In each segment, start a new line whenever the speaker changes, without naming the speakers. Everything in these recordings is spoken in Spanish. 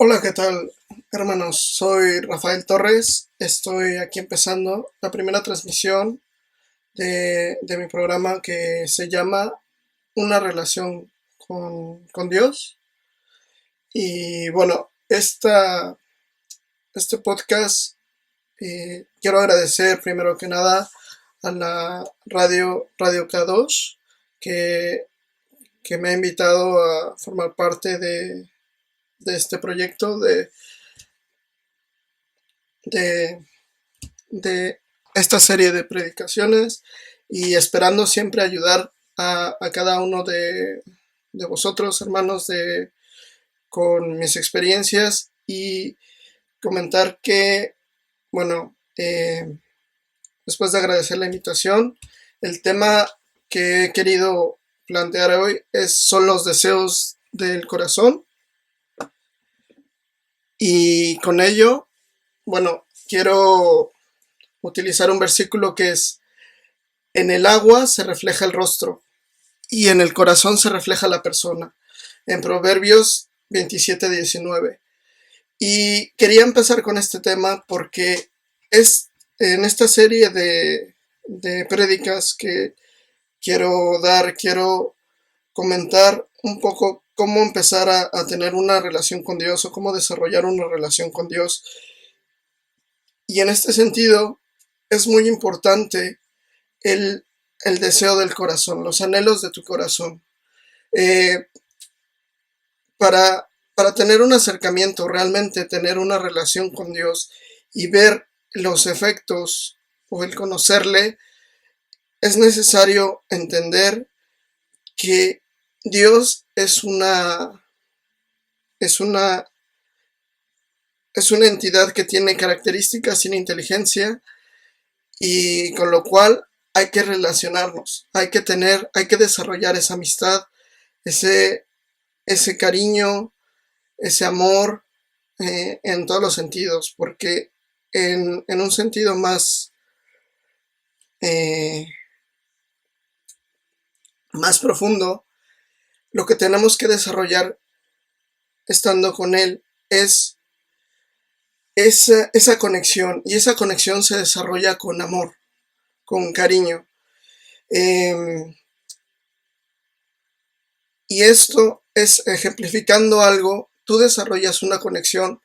Hola, ¿qué tal, hermanos? Soy Rafael Torres. Estoy aquí empezando la primera transmisión de mi programa que se llama Una relación con Dios. Y bueno, este podcast quiero agradecer primero que nada a la Radio K2 que, que me ha invitado a formar parte de este proyecto de de esta serie de predicaciones y esperando siempre ayudar a cada uno de vosotros, hermanos, con mis experiencias y comentar que, bueno, después de agradecer la invitación, el tema que he querido plantear hoy son los deseos del corazón y con ello, bueno, quiero utilizar un versículo que es: en el agua se refleja el rostro y en el corazón se refleja la persona, en Proverbios 27:19. Y quería empezar con este tema porque es en esta serie de prédicas que quiero comentar un poco cómo empezar a tener una relación con Dios o cómo desarrollar una relación con Dios. Y en este sentido es muy importante el, el deseo del corazón, los anhelos de tu corazón. Eh, para tener un acercamiento, realmente tener una relación con Dios y ver los efectos o el conocerle, es necesario entender que Dios es una, es una entidad que tiene características sin inteligencia y con lo cual hay que relacionarnos, hay que desarrollar esa amistad, ese, ese cariño, ese amor, en todos los sentidos, porque en un sentido eh, más profundo, lo que tenemos que desarrollar estando con Él es esa conexión, y esa conexión se desarrolla con amor, con cariño. Eh, y esto es ejemplificando algo: tú desarrollas una conexión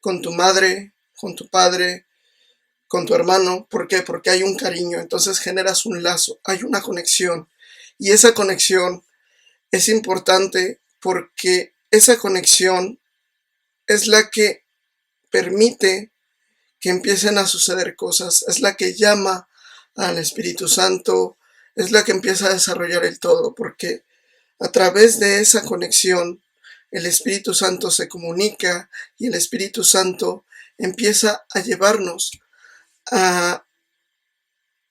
con tu madre, con tu padre, con tu hermano. ¿Por qué? Porque hay un cariño, entonces generas un lazo, hay una conexión. Y esa conexión es importante porque esa conexión es la que permite que empiecen a suceder cosas, es la que llama al Espíritu Santo, es la que empieza a desarrollar el todo, porque a través de esa conexión el Espíritu Santo se comunica y el Espíritu Santo empieza a llevarnos a,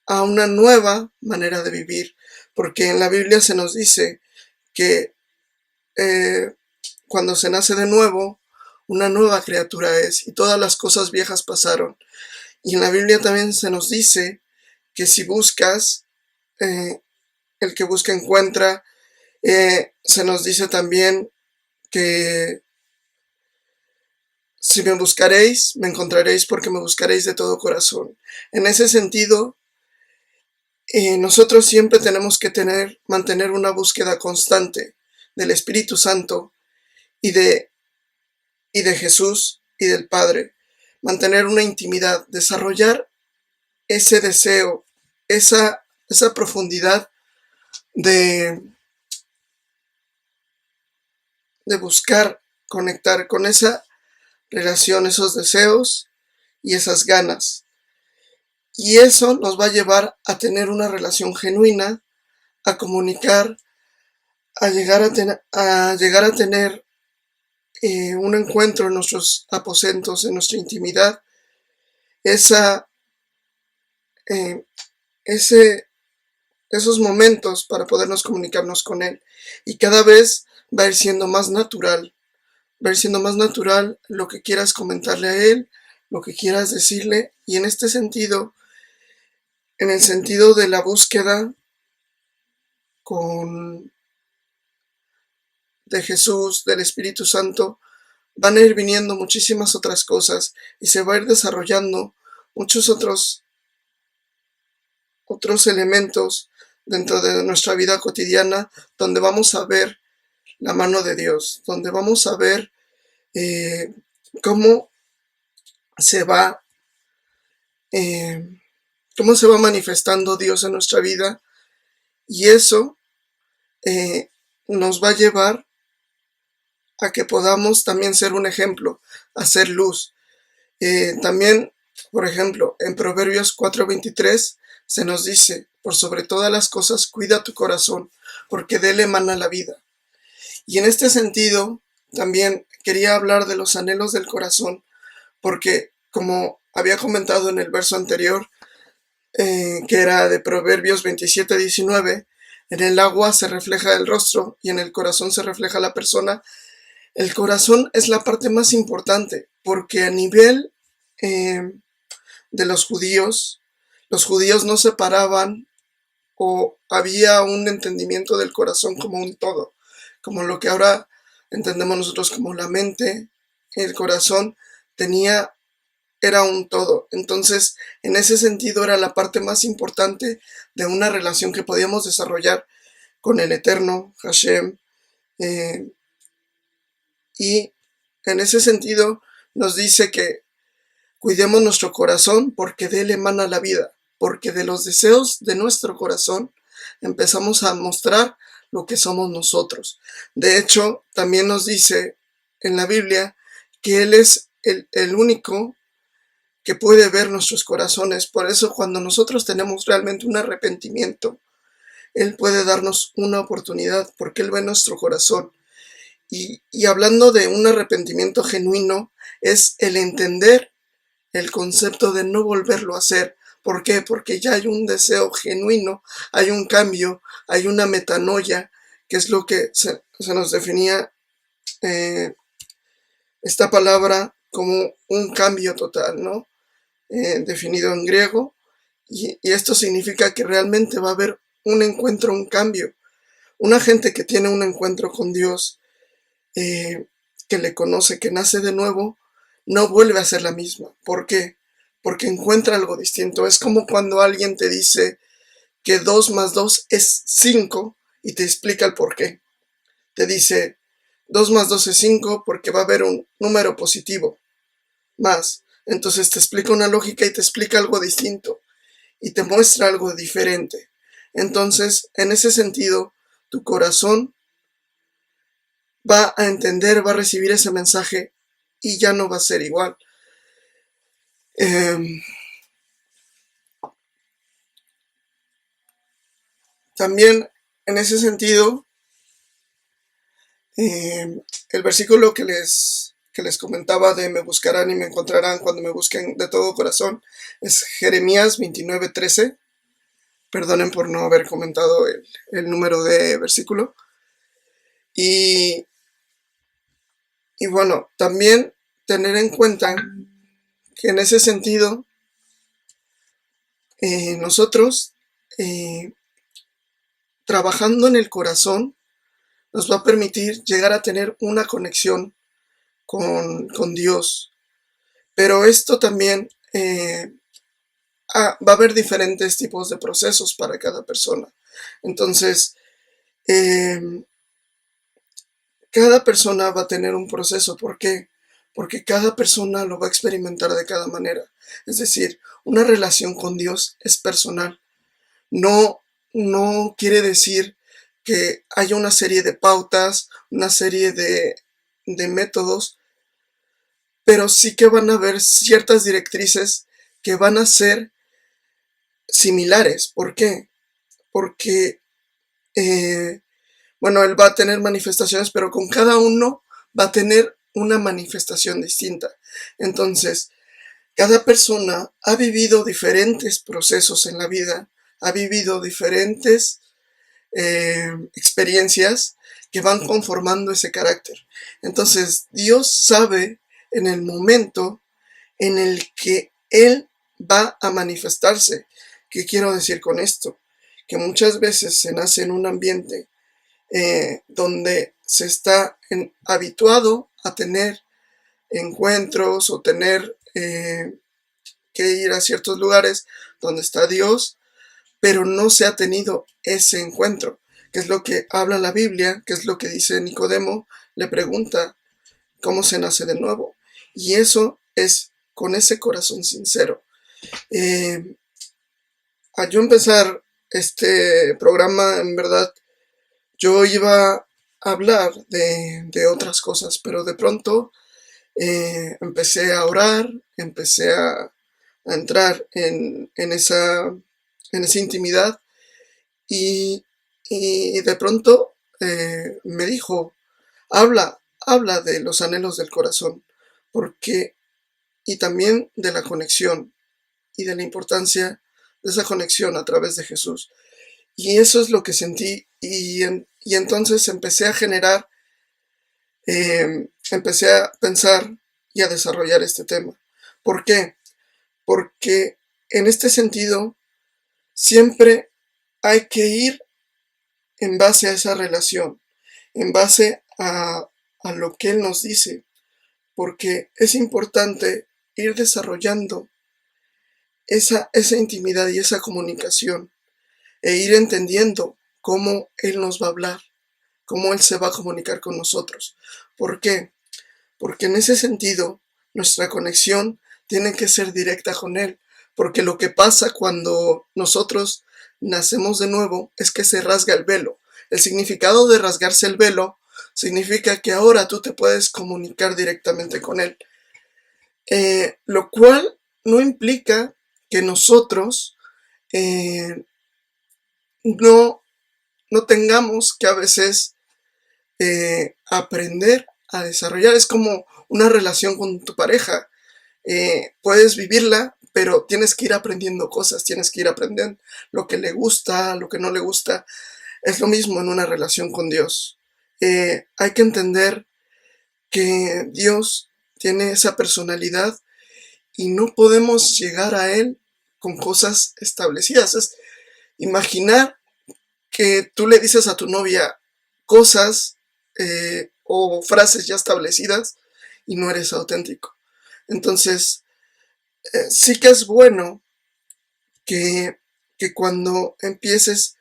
a una nueva manera de vivir, porque en la Biblia se nos dice que eh, cuando se nace de nuevo, una nueva criatura es, y todas las cosas viejas pasaron. Y en la Biblia también se nos dice que si buscas, eh, el que busca encuentra. Se nos dice también que si me buscaréis, me encontraréis porque me buscaréis de todo corazón. En ese sentido, nosotros siempre tenemos que mantener una búsqueda constante del Espíritu Santo y y de Jesús y del Padre. Mantener una intimidad, desarrollar ese deseo, esa profundidad de, de buscar conectar con esa relación, esos deseos y esas ganas. Y eso nos va a llevar a tener una relación genuina, a comunicar, a llegar a tener un encuentro en nuestros aposentos, en nuestra intimidad, esa, eh, ese, esos momentos para podernos comunicarnos con Él. Y cada vez va a ir siendo más natural, va a ir siendo más natural lo que quieras comentarle a Él, lo que quieras decirle. Y en este sentido, en el sentido de la búsqueda con de Jesús, del Espíritu Santo, van a ir viniendo muchísimas otras cosas y se va a ir desarrollando muchos otros elementos dentro de nuestra vida cotidiana donde vamos a ver la mano de Dios, donde vamos a ver cómo se va eh, cómo se va manifestando Dios en nuestra vida, y eso nos va a llevar a que podamos también ser un ejemplo, a ser luz. También, por ejemplo, en Proverbios 4:23 se nos dice: por sobre todas las cosas cuida tu corazón, porque de él emana la vida. Y en este sentido, también quería hablar de los anhelos del corazón, porque como había comentado en el verso anterior, que era de Proverbios 27:19, en el agua se refleja el rostro y en el corazón se refleja la persona. El corazón es la parte más importante, porque a nivel de los judíos no separaban, o había un entendimiento del corazón como un todo, como lo que ahora entendemos nosotros como la mente. El corazón era un todo. Entonces, en ese sentido, era la parte más importante de una relación que podíamos desarrollar con el Eterno, Hashem, y en ese sentido nos dice que cuidemos nuestro corazón, porque de él emana la vida, porque de los deseos de nuestro corazón empezamos a mostrar lo que somos nosotros. De hecho, también nos dice en la Biblia que él es el único que puede ver nuestros corazones. Por eso, cuando nosotros tenemos realmente un arrepentimiento, él puede darnos una oportunidad, porque él ve nuestro corazón. Y hablando de un arrepentimiento genuino, es el entender el concepto de no volverlo a hacer. ¿Por qué? Porque ya hay un deseo genuino, hay un cambio, hay una metanoia, que es lo que se nos definía esta palabra como un cambio total, ¿no? Definido en griego, y esto significa que realmente va a haber un encuentro, un cambio. Una gente que tiene un encuentro con Dios, que le conoce, que nace de nuevo, no vuelve a ser la misma. ¿Por qué? Porque encuentra algo distinto. Es como cuando alguien te dice que 2 más 2 es 5 y te explica el por qué. Te dice 2 más 2 es 5 porque va a haber un número positivo más. Entonces te explica una lógica y te explica algo distinto y te muestra algo diferente. Entonces, en ese sentido, tu corazón va a entender, va a recibir ese mensaje y ya no va a ser igual. También, en ese sentido, el versículo que les comentaba de me buscarán y me encontrarán cuando me busquen de todo corazón es Jeremías 29:13. Perdonen por no haber comentado el número de versículo. Y bueno, también tener en cuenta que en ese sentido nosotros trabajando en el corazón nos va a permitir llegar a tener una conexión con Dios. Pero esto también va a haber diferentes tipos de procesos para cada persona. Entonces, cada persona va a tener un proceso. ¿Por qué? Porque cada persona lo va a experimentar de cada manera. Es decir, una relación con Dios es personal. No quiere decir que haya una serie de pautas, una serie de métodos, pero sí que van a haber ciertas directrices que van a ser similares. ¿Por qué? Porque, bueno, él va a tener manifestaciones, pero con cada uno va a tener una manifestación distinta. Entonces, cada persona ha vivido diferentes procesos en la vida, ha vivido diferentes experiencias que van conformando ese carácter. Entonces, Dios sabe en el momento en el que Él va a manifestarse. ¿Qué quiero decir con esto? Que muchas veces se nace en un ambiente donde se está habituado a tener encuentros o tener que ir a ciertos lugares donde está Dios, pero no se ha tenido ese encuentro, que es lo que habla la Biblia, que es lo que dice Nicodemo, le pregunta cómo se nace de nuevo. Y eso es con ese corazón sincero. Al yo empezar este programa, en verdad, yo iba a hablar de otras cosas, pero de pronto empecé a orar, empecé a entrar en esa intimidad y, y de pronto me dijo, habla de los anhelos del corazón, porque, y también de la conexión y de la importancia de esa conexión a través de Jesús. Y eso es lo que sentí y entonces empecé a generar, empecé a pensar y a desarrollar este tema. ¿Por qué? Porque en este sentido siempre hay que ir en base a esa relación, en base a lo que Él nos dice, porque es importante ir desarrollando esa intimidad y esa comunicación e ir entendiendo cómo Él nos va a hablar, cómo Él se va a comunicar con nosotros. ¿Por qué? Porque en ese sentido nuestra conexión tiene que ser directa con Él, porque lo que pasa cuando nosotros nacemos de nuevo es que se rasga el velo. El significado de rasgarse el velo significa que ahora tú te puedes comunicar directamente con Él, lo cual no implica que nosotros eh, no, no tengamos que a veces aprender a desarrollar. Es como una relación con tu pareja. Puedes vivirla, pero tienes que ir aprendiendo cosas, tienes que ir aprendiendo lo que le gusta, lo que no le gusta. Es lo mismo en una relación con Dios. Hay que entender que Dios tiene esa personalidad y no podemos llegar a Él con cosas establecidas. Es imaginar que tú le dices a tu novia cosas o frases ya establecidas y no eres auténtico. Entonces, sí que es bueno que, que cuando empieces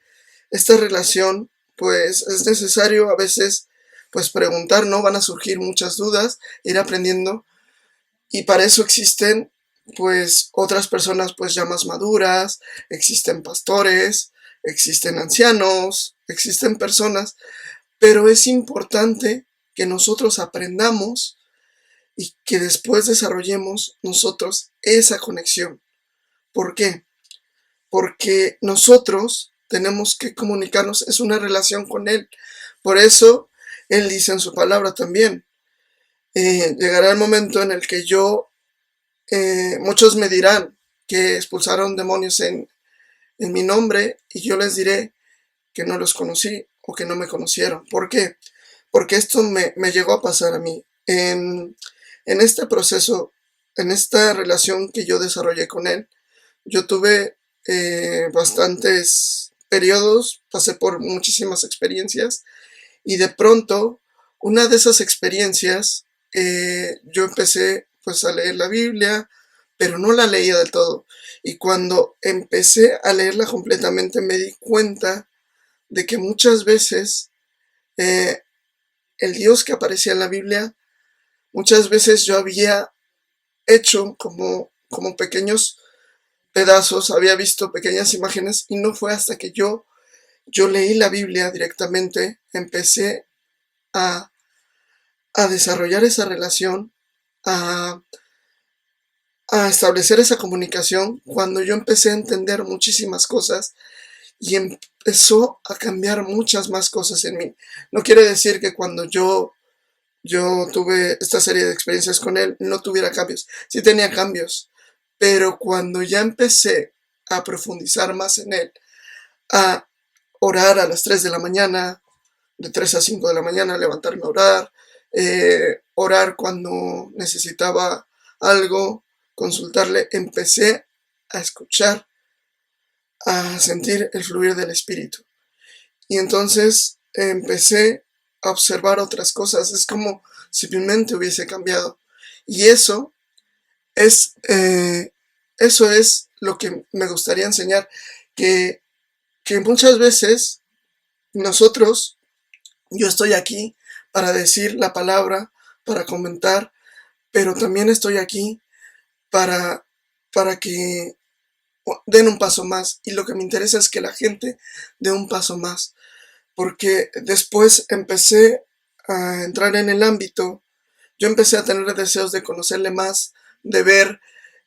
esta relación, pues es necesario a veces pues preguntar, ¿no? Van a surgir muchas dudas, ir aprendiendo y para eso existen pues otras personas pues ya más maduras, existen pastores, existen ancianos, existen personas, pero es importante que nosotros aprendamos y que después desarrollemos nosotros esa conexión. ¿Por qué? Porque nosotros tenemos que comunicarnos, es una relación con Él. Por eso Él dice en su palabra también, llegará el momento en el que muchos me dirán que expulsaron demonios en mi nombre y yo les diré que no los conocí o que no me conocieron. ¿Por qué? Porque esto me llegó a pasar a mí. En este proceso, en esta relación que yo desarrollé con Él, yo tuve bastantes periodos, pasé por muchísimas experiencias y de pronto una de esas experiencias yo empecé pues a leer la Biblia, pero no la leía del todo. Y cuando empecé a leerla completamente me di cuenta de que muchas veces eh, el Dios que aparecía en la Biblia, muchas veces yo había hecho como pequeños pedazos, había visto pequeñas imágenes y no fue hasta que yo leí la Biblia directamente, empecé a, a desarrollar esa relación, a, a establecer esa comunicación, cuando yo empecé a entender muchísimas cosas y empezó a cambiar muchas más cosas en mí. No quiere decir que cuando yo tuve esta serie de experiencias con él no tuviera cambios, sí tenía cambios, pero cuando ya empecé a profundizar más en él, a orar a las 3 de la mañana, de 3 a 5 de la mañana, levantarme a orar, orar cuando necesitaba algo, consultarle, empecé a escuchar, a sentir el fluir del espíritu. Y entonces empecé a observar otras cosas, es como si mi mente hubiese cambiado. Y es, eh, eso es lo que me gustaría enseñar, que, que muchas veces nosotros, yo estoy aquí para decir la palabra, para comentar, pero también estoy aquí para, para que den un paso más. Y lo que me interesa es que la gente dé un paso más. Porque después empecé a entrar en el ámbito, yo empecé a tener deseos de conocerle más, de ver,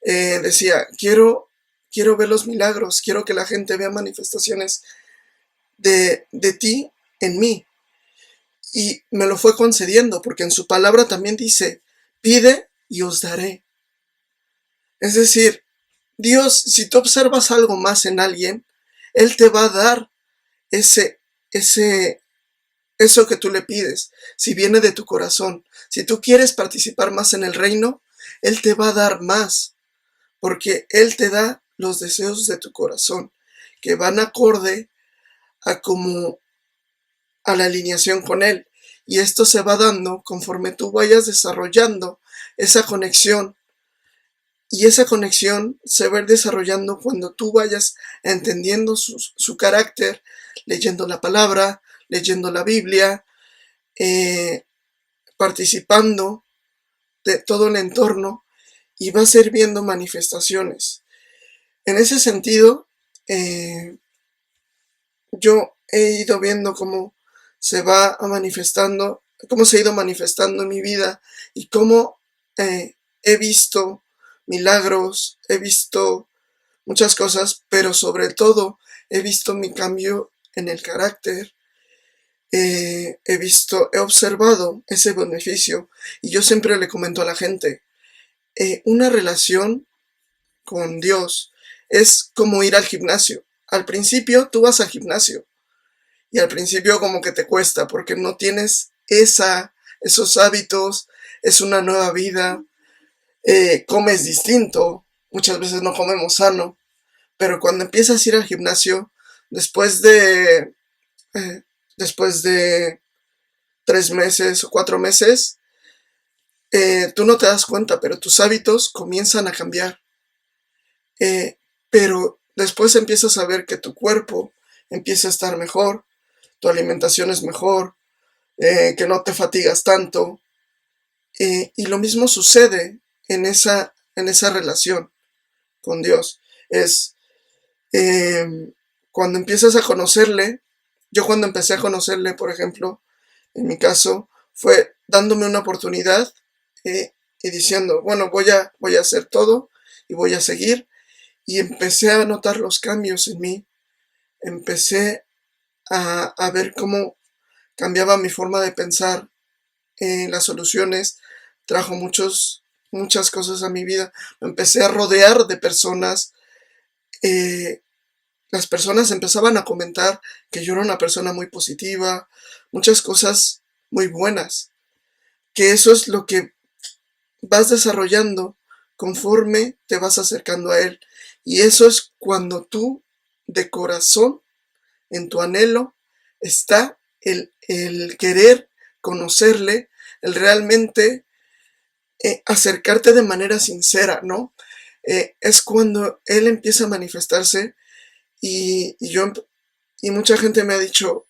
decía, quiero ver los milagros, quiero que la gente vea manifestaciones de ti en mí. Y me lo fue concediendo, porque en su palabra también dice, pide y os daré. Es decir, Dios, si tú observas algo más en alguien, Él te va a dar ese, ese, eso que tú le pides, si viene de tu corazón. Si tú quieres participar más en el reino, Él te va a dar más, porque Él te da los deseos de tu corazón, que van acorde a como a la alineación con Él. Y esto se va dando conforme tú vayas desarrollando esa conexión. Y esa conexión se va a ir desarrollando cuando tú vayas entendiendo su carácter, leyendo la palabra, leyendo la Biblia, eh, participando de todo el entorno, y vas a ir viendo manifestaciones. En ese sentido, yo he ido viendo cómo se va manifestando, cómo se ha ido manifestando en mi vida, y cómo he visto milagros, he visto muchas cosas, pero sobre todo he visto mi cambio en el carácter, he observado ese beneficio, y yo siempre le comento a la gente, una relación con Dios es como ir al gimnasio. Al principio tú vas al gimnasio, y al principio como que te cuesta porque no tienes esos hábitos, es una nueva vida, comes distinto, muchas veces no comemos sano, pero cuando empiezas a ir al gimnasio, después de, eh, después de 3 meses o 4 meses, tú no te das cuenta, pero tus hábitos comienzan a cambiar. Pero después empiezas a ver que tu cuerpo empieza a estar mejor, tu alimentación es mejor, que no te fatigas tanto, y lo mismo sucede en esa relación con Dios. Es eh, cuando empiezas a conocerle, yo cuando empecé a conocerle, por ejemplo, en mi caso, fue dándome una oportunidad, y diciendo, bueno, voy a hacer todo y voy a seguir, y empecé a notar los cambios en mí, empecé a ver cómo cambiaba mi forma de pensar, las soluciones, trajo muchas cosas a mi vida. Me empecé a rodear de personas, eh, las personas empezaban a comentar que yo era una persona muy positiva, muchas cosas muy buenas, que eso es lo que vas desarrollando conforme te vas acercando a Él. Y eso es cuando tú, de corazón, en tu anhelo, está el querer conocerle, el realmente acercarte de manera sincera, ¿no? Es cuando Él empieza a manifestarse, y mucha gente me ha dicho,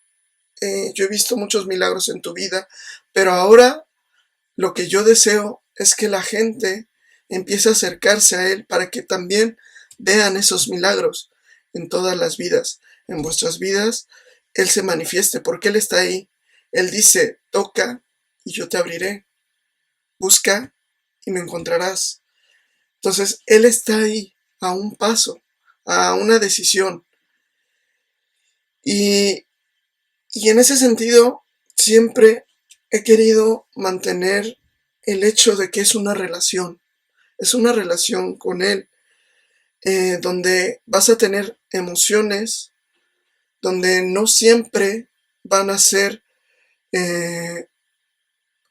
yo he visto muchos milagros en tu vida, pero ahora lo que yo deseo es que la gente empiece a acercarse a Él para que también vean esos milagros en todas las vidas, en vuestras vidas. Él se manifieste porque Él está ahí. Él dice, toca y yo te abriré, busca y me encontrarás. Entonces, Él está ahí a un paso, a una decisión. Y, y en ese sentido, siempre he querido mantener el hecho de que es una relación con Él, donde vas a tener emociones, donde no siempre van a ser, eh,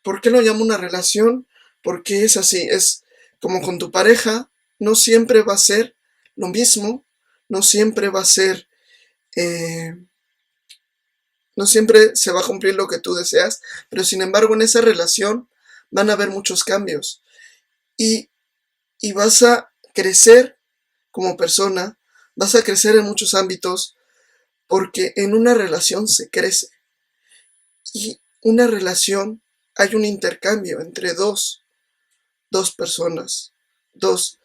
¿por qué lo llamo una relación? Porque es así, es como con tu pareja, no siempre va a ser lo mismo, no siempre va a ser, eh, no siempre se va a cumplir lo que tú deseas, pero sin embargo en esa relación van a haber muchos cambios. y, y vas a crecer como persona, vas a crecer en muchos ámbitos, porque en una relación se crece. Y una relación, hay un intercambio entre dos personas, dos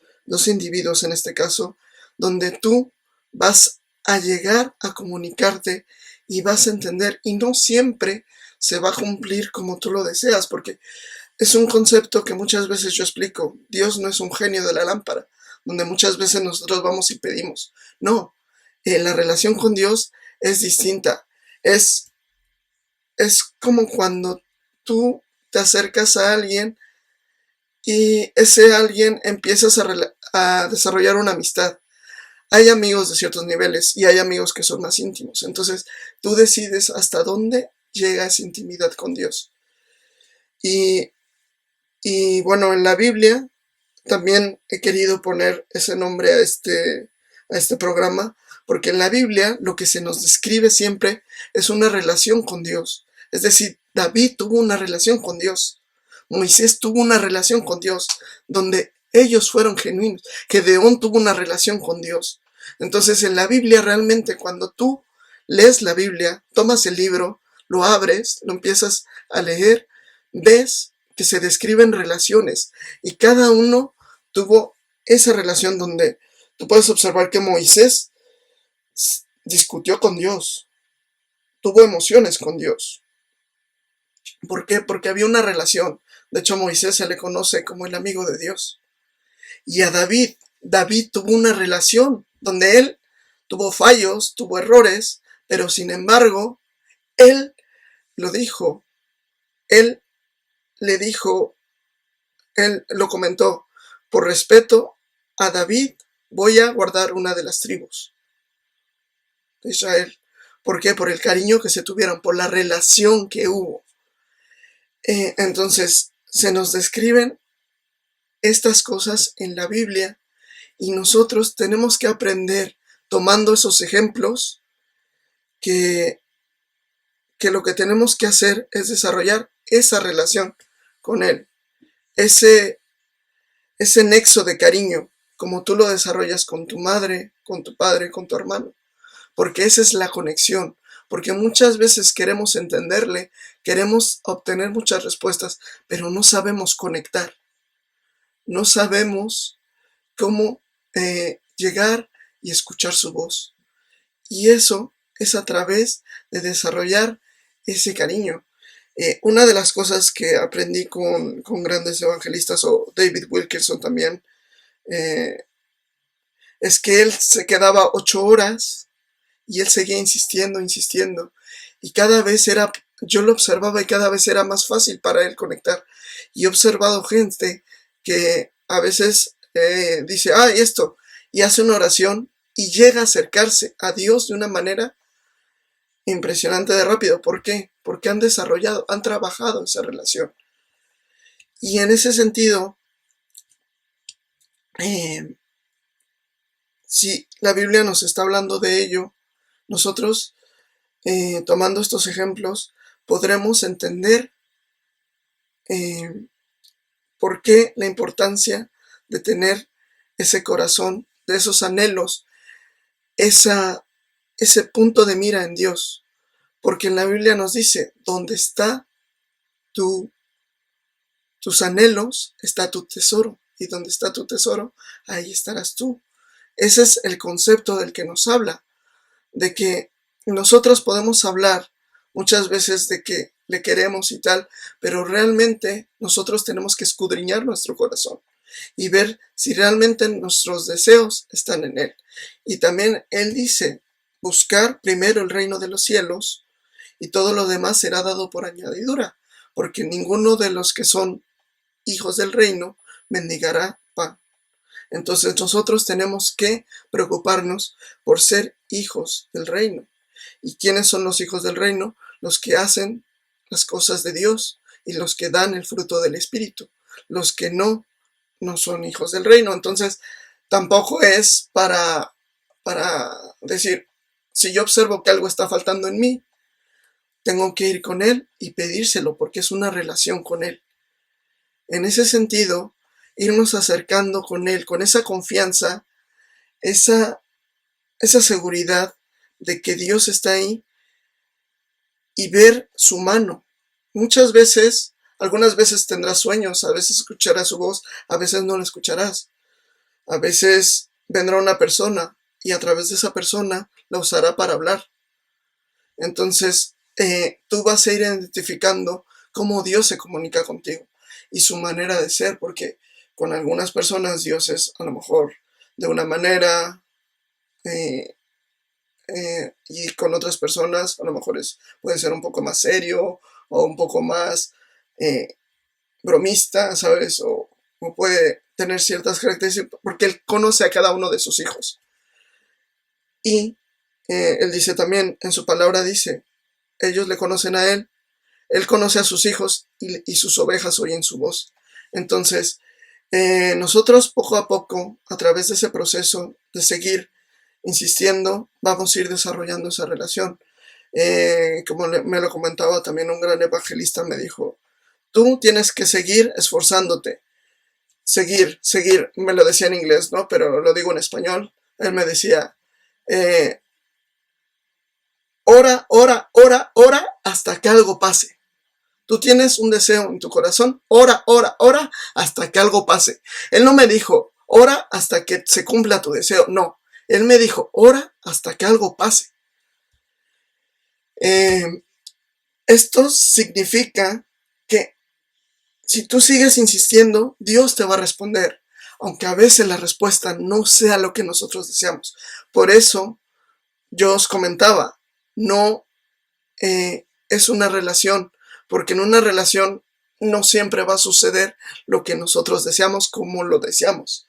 individuos en este caso, donde tú vas a llegar a comunicarte y vas a entender, y no siempre se va a cumplir como tú lo deseas, porque es un concepto que muchas veces yo explico. Dios no es un genio de la lámpara, donde muchas veces nosotros vamos y pedimos. No, la relación con Dios es distinta. Es, es como cuando tú te acercas a alguien y ese alguien empiezas a desarrollar una amistad. Hay amigos de ciertos niveles y hay amigos que son más íntimos. Entonces tú decides hasta dónde llega esa intimidad con Dios. Y, y bueno, en la Biblia también he querido poner ese nombre a este programa, porque en la Biblia lo que se nos describe siempre es una relación con Dios. Es decir, David tuvo una relación con Dios. Moisés tuvo una relación con Dios, donde ellos fueron genuinos. Gedeón tuvo una relación con Dios. Entonces en la Biblia realmente cuando tú lees la Biblia, tomas el libro, lo abres, lo empiezas a leer, ves que se describen relaciones y cada uno tuvo esa relación donde tú puedes observar que Moisés discutió con Dios, tuvo emociones con Dios. ¿Por qué? Porque había una relación. De hecho, a Moisés se le conoce como el amigo de Dios. Y a David tuvo una relación donde él tuvo fallos, tuvo errores, pero sin embargo, él lo dijo, él le dijo, él lo comentó, por respeto a David voy a guardar una de las tribus de Israel. ¿Por qué? Por el cariño que se tuvieron, por la relación que hubo. Entonces, se nos describen estas cosas en la Biblia y nosotros tenemos que aprender, tomando esos ejemplos, que, que lo que tenemos que hacer es desarrollar esa relación con Él, ese, ese nexo de cariño, como tú lo desarrollas con tu madre, con tu padre, con tu hermano, porque esa es la conexión, porque muchas veces queremos entenderle, queremos obtener muchas respuestas, pero no sabemos conectar, no sabemos cómo llegar y escuchar su voz. Y eso es a través de desarrollar ese cariño. Una de las cosas que aprendí con grandes evangelistas, o David Wilkerson también, eh, es que él se quedaba 8 horas y él seguía insistiendo, insistiendo. Y cada vez yo lo observaba y cada vez era más fácil para él conectar. Y he observado gente que a veces dice, esto, y hace una oración y llega a acercarse a Dios de una manera impresionante de rápido. ¿Por qué? Porque han desarrollado, han trabajado esa relación. Y en ese sentido, eh, si la Biblia nos está hablando de ello, nosotros, tomando estos ejemplos, podremos entender por qué la importancia de tener ese corazón, de esos anhelos, ese punto de mira en Dios. Porque en la Biblia nos dice, donde está tus anhelos, está tu tesoro. Y donde está tu tesoro, ahí estarás tú. Ese es el concepto del que nos habla, de que nosotros podemos hablar muchas veces de que le queremos y tal, pero realmente nosotros tenemos que escudriñar nuestro corazón y ver si realmente nuestros deseos están en Él. Y también Él dice, buscar primero el reino de los cielos y todo lo demás será dado por añadidura, porque ninguno de los que son hijos del reino mendigará pan. Entonces nosotros tenemos que preocuparnos por ser hijos del reino. ¿Y quiénes son los hijos del reino? Los que hacen las cosas de Dios y los que dan el fruto del Espíritu. Los que no son hijos del reino. Entonces tampoco es para decir, si yo observo que algo está faltando en mí, tengo que ir con Él y pedírselo porque es una relación con Él. En ese sentido, irnos acercando con Él, con esa confianza, esa seguridad de que Dios está ahí y ver su mano. Muchas veces, algunas veces tendrás sueños, a veces escucharás su voz, a veces no la escucharás. A veces vendrá una persona y a través de esa persona la usará para hablar. Entonces, tú vas a ir identificando cómo Dios se comunica contigo y su manera de ser, porque con algunas personas Dios es a lo mejor de una manera, eh, y con otras personas a lo mejor puede ser un poco más serio o un poco más eh, bromista, ¿sabes? O puede tener ciertas características porque Él conoce a cada uno de sus hijos. Y Él dice también, en su palabra dice, ellos le conocen a Él conoce a sus hijos y sus ovejas oyen su voz. Entonces, nosotros poco a poco, a través de ese proceso de seguir insistiendo, vamos a ir desarrollando esa relación. Como me lo comentaba también un gran evangelista, me dijo, tú tienes que seguir esforzándote, seguir, me lo decía en inglés, ¿no? Pero lo digo en español. Él me decía, ora hasta que algo pase. Tú tienes un deseo en tu corazón, ora hasta que algo pase. Él no me dijo, ora hasta que se cumpla tu deseo, no. Él me dijo, ora hasta que algo pase. Esto significa que si tú sigues insistiendo, Dios te va a responder, aunque a veces la respuesta no sea lo que nosotros deseamos. Por eso yo os comentaba, no es una relación, porque en una relación no siempre va a suceder lo que nosotros deseamos como lo deseamos,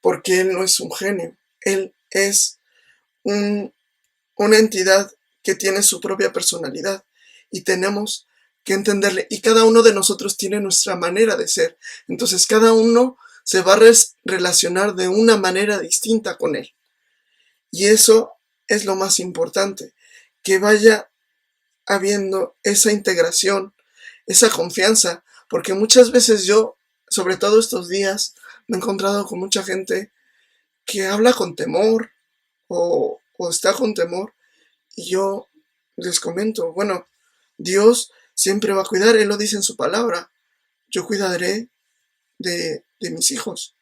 porque Él no es un genio, Él es una entidad que tiene su propia personalidad y tenemos que entenderle, y cada uno de nosotros tiene nuestra manera de ser, entonces cada uno se va a relacionar de una manera distinta con Él, y eso es lo más importante, que vaya habiendo esa integración, esa confianza, porque muchas veces yo, sobre todo estos días, me he encontrado con mucha gente que habla con temor o está con temor, y yo les comento, bueno, Dios siempre va a cuidar, Él lo dice en su palabra, yo cuidaré de mis hijos,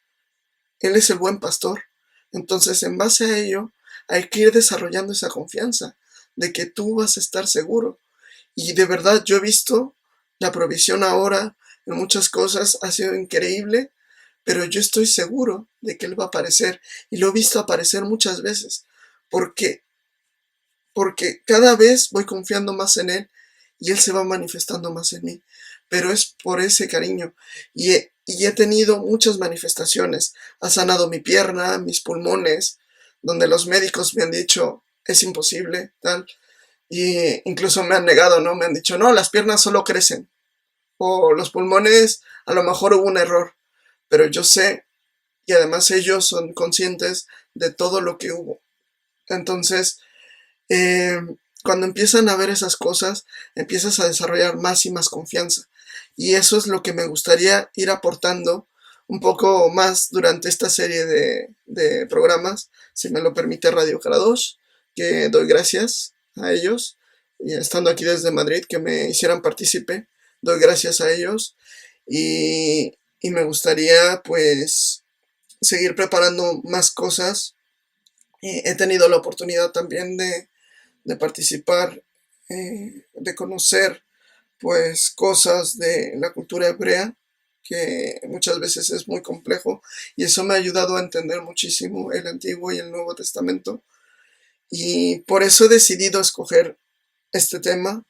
Él es el buen pastor. Entonces, en base a ello, hay que ir desarrollando esa confianza de que tú vas a estar seguro. Y de verdad, yo he visto la provisión ahora en muchas cosas, ha sido increíble, pero yo estoy seguro de que Él va a aparecer. Y lo he visto aparecer muchas veces, porque, porque cada vez voy confiando más en Él y Él se va manifestando más en mí. Pero es por ese cariño. Y he tenido muchas manifestaciones. Ha sanado mi pierna, mis pulmones, donde los médicos me han dicho, es imposible, tal. Y incluso me han negado, ¿no? Me han dicho, no, las piernas solo crecen. O los pulmones, a lo mejor hubo un error. Pero yo sé, y además ellos son conscientes de todo lo que hubo. Entonces, eh, cuando empiezan a ver esas cosas, empiezas a desarrollar más y más confianza. Y eso es lo que me gustaría ir aportando un poco más durante esta serie de programas, si me lo permite Radio Karadosh, que doy gracias a ellos, y estando aquí desde Madrid, que me hicieran partícipe, doy gracias a ellos, y me gustaría pues seguir preparando más cosas. He tenido la oportunidad también de participar, de conocer pues cosas de la cultura hebrea, que muchas veces es muy complejo, y eso me ha ayudado a entender muchísimo el Antiguo y el Nuevo Testamento, y por eso he decidido escoger este tema,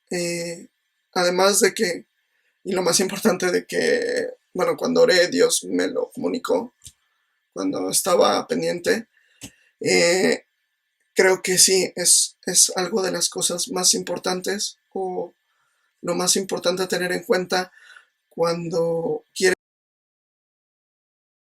eh, además de que, y lo más importante de que, bueno, cuando oré Dios me lo comunicó, cuando estaba pendiente, eh, creo que sí, es algo de las cosas más importantes o lo más importante a tener en cuenta cuando quieres